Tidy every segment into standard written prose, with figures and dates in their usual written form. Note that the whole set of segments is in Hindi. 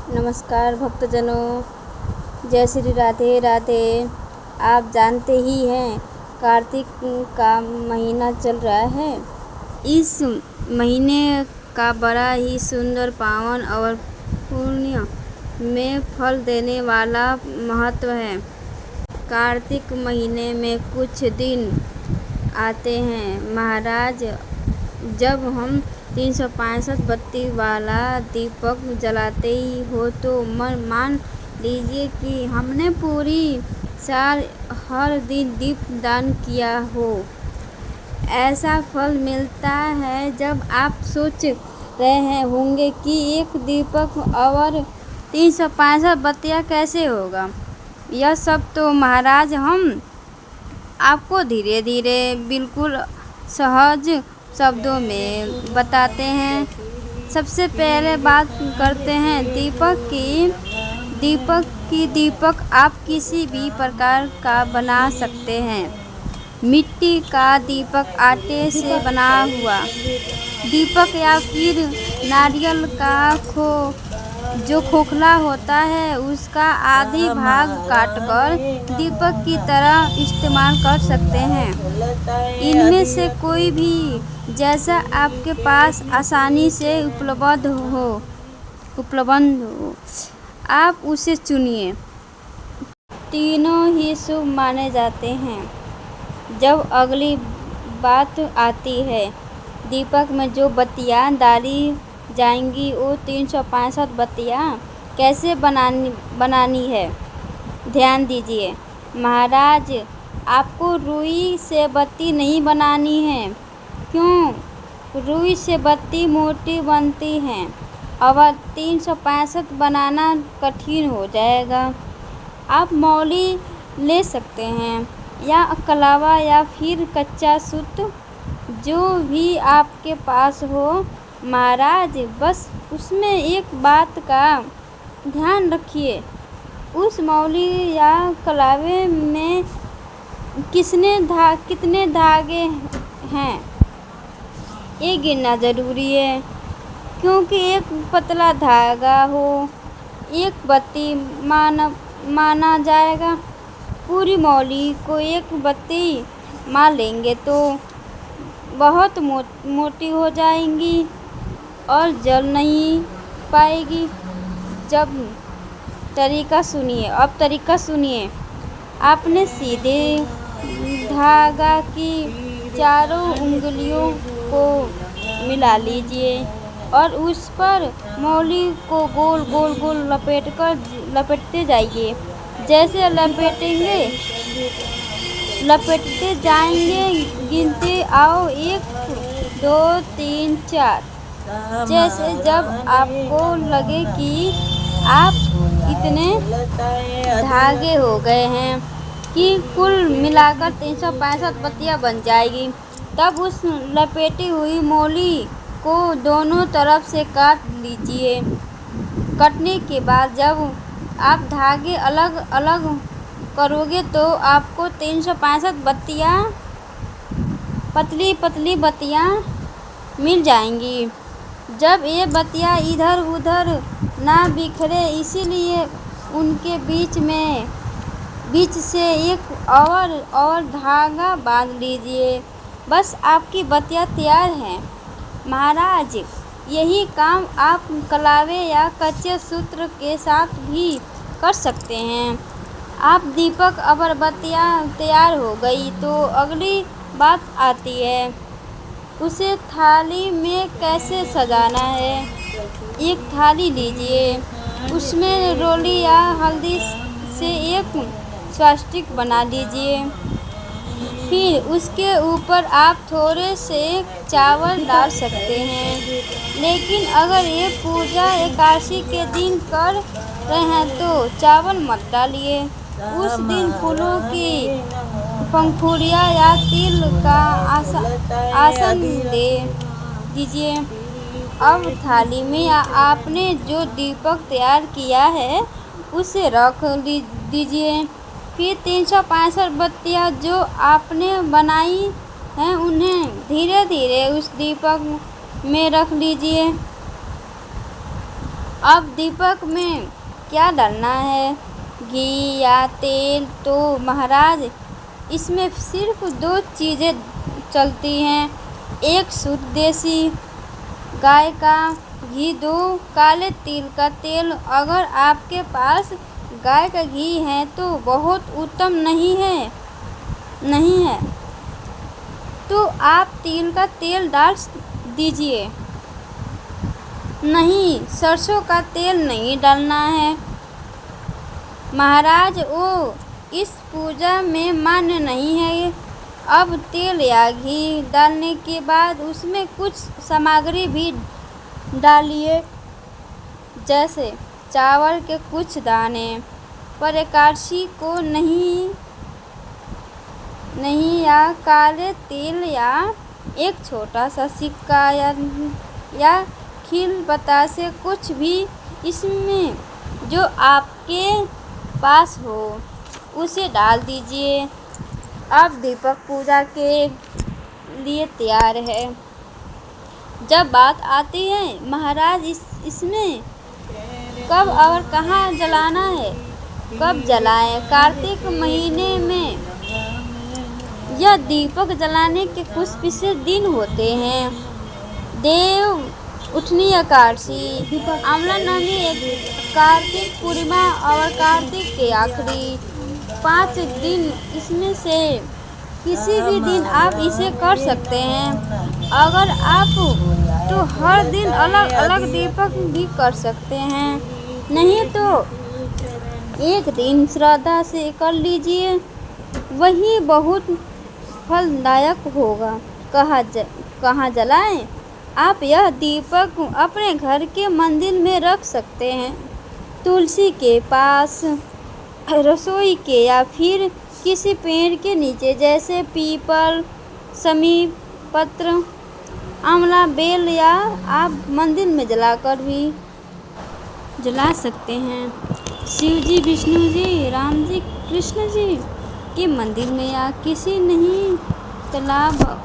नमस्कार भक्तजनों, जय श्री राधे राधे। आप जानते ही हैं कार्तिक का महीना चल रहा है। इस महीने का बड़ा ही सुंदर, पावन और पुण्य में फल देने वाला महत्व है। कार्तिक महीने में कुछ दिन आते हैं महाराज, जब हम 365 बत्ती वाला दीपक जलाते ही हो तो मान लीजिए कि हमने पूरी साल हर दिन दीप दान किया हो। ऐसा फल मिलता है। जब आप सोच रहे होंगे कि एक दीपक और 365 बत्तियाँ कैसे होगा, यह सब तो महाराज हम आपको धीरे धीरे बिल्कुल सहज शब्दों में बताते हैं। सबसे पहले बात करते हैं दीपक की। दीपक आप किसी भी प्रकार का बना सकते हैं। मिट्टी का दीपक, आटे से बना हुआ दीपक या फिर नारियल का जो खोखला होता है उसका आधी भाग काटकर दीपक की तरह इस्तेमाल कर सकते हैं। इनमें से कोई भी जैसा आपके पास आसानी से उपलब्ध हो आप उसे चुनिए। तीनों ही शुभ माने जाते हैं। जब अगली बात आती है दीपक में जो बत्तियाँ डाली जाएंगी, वो 365 बत्तियाँ कैसे बनानी है, ध्यान दीजिए महाराज। आपको रुई से बत्ती नहीं बनानी है। क्यों? रुई से बत्ती मोटी बनती है और 365 बनाना कठिन हो जाएगा। आप मौली ले सकते हैं या कलावा या फिर कच्चा सूत, जो भी आपके पास हो महाराज। बस उसमें एक बात का ध्यान रखिए, उस मौली या कलावे में कितने धागे हैं ये गिनना ज़रूरी है। क्योंकि एक पतला धागा हो एक बत्ती माना जाएगा। पूरी मौली को एक बत्ती मान लेंगे तो बहुत मोटी हो जाएंगी और जल नहीं पाएगी। अब तरीका सुनिए। आपने सीधे धागा की चारों उंगलियों को मिला लीजिए और उस पर मौली को गोल गोल लपेटते जाइए। जैसे लपेटते जाएंगे गिनते आओ 1 2 3 4। जैसे जब आपको लगे कि आप इतने धागे हो गए हैं कि कुल मिलाकर 365 बत्तियाँ बन जाएगी, तब उस लपेटी हुई मौली को दोनों तरफ से काट लीजिए। कटने के बाद जब आप धागे अलग अलग करोगे तो आपको 365 बत्तियाँ, पतली पतली बत्तियाँ मिल जाएंगी। जब ये बत्तियाँ इधर उधर ना बिखरे, इसीलिए उनके बीच से एक और धागा बांध लीजिए। बस आपकी बत्तियाँ तैयार हैं महाराज। यही काम आप कलावे या कच्चे सूत्र के साथ भी कर सकते हैं। आप दीपक अगरबत्तियाँ तैयार हो गई तो अगली बात आती है उसे थाली में कैसे सजाना है। एक थाली लीजिए, उसमें रोली या हल्दी से एक स्वास्तिक बना लीजिए। फिर उसके ऊपर आप थोड़े से चावल डाल सकते हैं। लेकिन अगर ये पूजा एकादशी के दिन कर रहे हैं तो चावल मत डालिए। उस दिन फूलों की पंखुड़ियाँ या तिल का आसन दे दीजिए। अब थाली में आपने जो दीपक तैयार किया है उसे रख दीजिए। फिर 365 बत्तियाँ जो आपने बनाई हैं उन्हें धीरे धीरे उस दीपक में रख लीजिए। अब दीपक में क्या डालना है, घी या तेल? तो महाराज इसमें सिर्फ 2 चीज़ें चलती हैं, एक शुद्ध देसी गाय का घी, 2 काले तिल का तेल। अगर आपके पास गाय का घी है तो बहुत उत्तम, नहीं है तो आप तिल का तेल डाल दीजिए। नहीं, सरसों का तेल नहीं डालना है महाराज, वो इस पूजा में मान्य नहीं है। अब तेल या घी डालने के बाद उसमें कुछ सामग्री भी डालिए, जैसे चावल के कुछ दाने, पर एकादशी को नहीं या काले तिल या एक छोटा सा सिक्का या खील बतासे, कुछ भी इसमें जो आपके पास हो उसे डाल दीजिए। अब दीपक पूजा के लिए तैयार है। जब बात आती है महाराज इसमें कब और कहाँ जलाना है, कब जलाएं? कार्तिक महीने में यह दीपक जलाने के कुछ विशेष दिन होते हैं। देव उठनी एकादशी, आंवला नवमी, कार्तिक पूर्णिमा और कार्तिक के आखिरी 5 दिन, इसमें से किसी भी दिन आप इसे कर सकते हैं। अगर आप तो हर दिन अलग अलग दीपक भी कर सकते हैं, नहीं तो एक दिन श्रद्धा से कर लीजिए, वही बहुत फलदायक होगा। कहाँ जलाएं? आप यह दीपक अपने घर के मंदिर में रख सकते हैं, तुलसी के पास, रसोई के, या फिर किसी पेड़ के नीचे, जैसे पीपल, समी पत्र, आंवला, बेल, या आप मंदिर में जलाकर भी जला सकते हैं। शिव जी, विष्णु जी, राम जी, कृष्ण जी के मंदिर में, या किसी नहीं तालाब,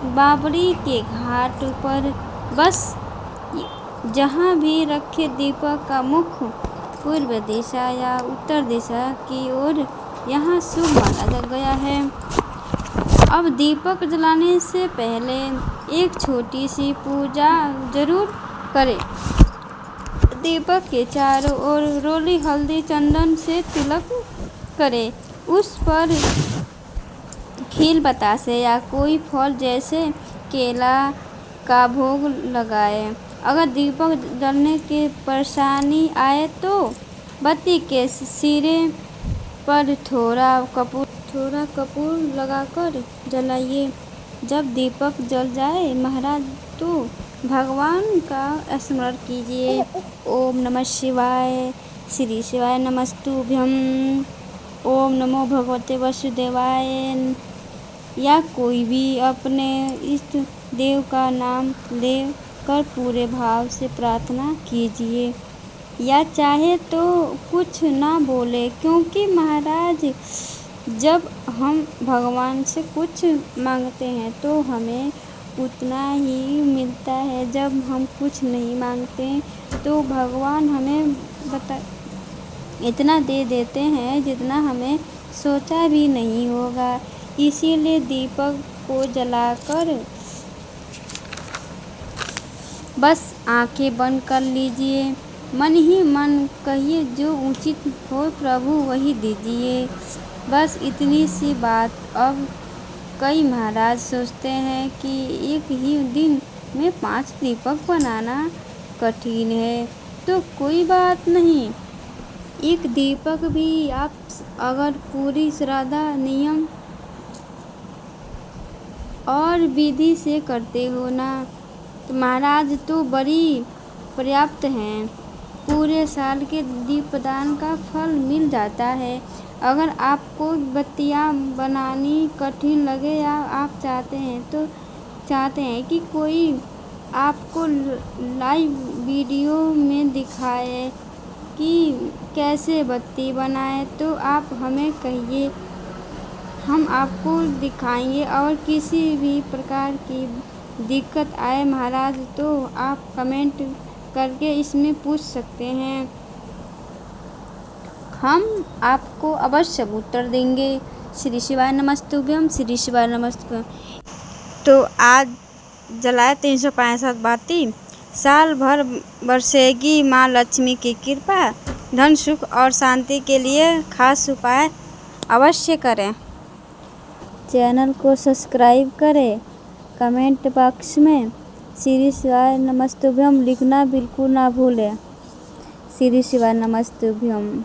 बावड़ी के घाट पर, बस जहाँ भी रखे दीपक का मुख पूर्व दिशा या उत्तर दिशा की ओर, यहाँ शुभ माना गया है। अब दीपक जलाने से पहले एक छोटी सी पूजा जरूर करें। दीपक के चारों ओर रोली हल्दी चंदन से तिलक करें, उस पर खील बतासे या कोई फल जैसे केला का भोग लगाएं। अगर दीपक जलने की परेशानी आए तो बत्ती के सिरे पर थोड़ा कपूर लगाकर जलाइए। जब दीपक जल जाए महाराज तो भगवान का स्मरण कीजिए। ओम नमः शिवाय, श्री शिवाय नमस्तुभ्यं, ओम नमो भगवते वासुदेवाय, या कोई भी अपने इष्ट देव का नाम ले कर पूरे भाव से प्रार्थना कीजिए, या चाहे तो कुछ ना बोले, क्योंकि महाराज जब हम भगवान से कुछ मांगते हैं तो हमें उतना ही मिलता है। जब हम कुछ नहीं मांगते तो भगवान हमें इतना दे देते हैं जितना हमें सोचा भी नहीं होगा। इसीलिए दीपक को जलाकर बस आंखें बंद कर लीजिए, मन ही मन कहिए जो उचित हो प्रभु वही दीजिए। बस इतनी सी बात। अब कई महाराज सोचते हैं कि एक ही दिन में 5 दीपक बनाना कठिन है, तो कोई बात नहीं। एक दीपक भी आप अगर पूरी श्रद्धा, नियम और विधि से करते हो ना, तो महाराज तो बड़ी पर्याप्त हैं। पूरे साल के दीपदान का फल मिल जाता है। अगर आपको बत्तियाँ बनानी कठिन लगे या आप चाहते हैं कि कोई आपको लाइव वीडियो में दिखाए कि कैसे बत्ती बनाए, तो आप हमें कहिए, हम आपको दिखाएंगे। और किसी भी प्रकार की दिक्कत आए महाराज तो आप कमेंट करके इसमें पूछ सकते हैं। हम आपको अवश्य उत्तर देंगे। श्री शिवाय नमस्तुभ्यम, श्री शिवाय नमस्तुभ्यम। तो आज जलाए 365 बाती। साल भर बरसेगी माँ लक्ष्मी की कृपा। धन सुख और शांति के लिए खास उपाय अवश्य करें। चैनल को सब्सक्राइब करें। कमेंट बॉक्स में श्री शिवाय नमस्तुभ्यम लिखना बिल्कुल ना भूलें। श्री शिवाय नमस्तुभ्यम।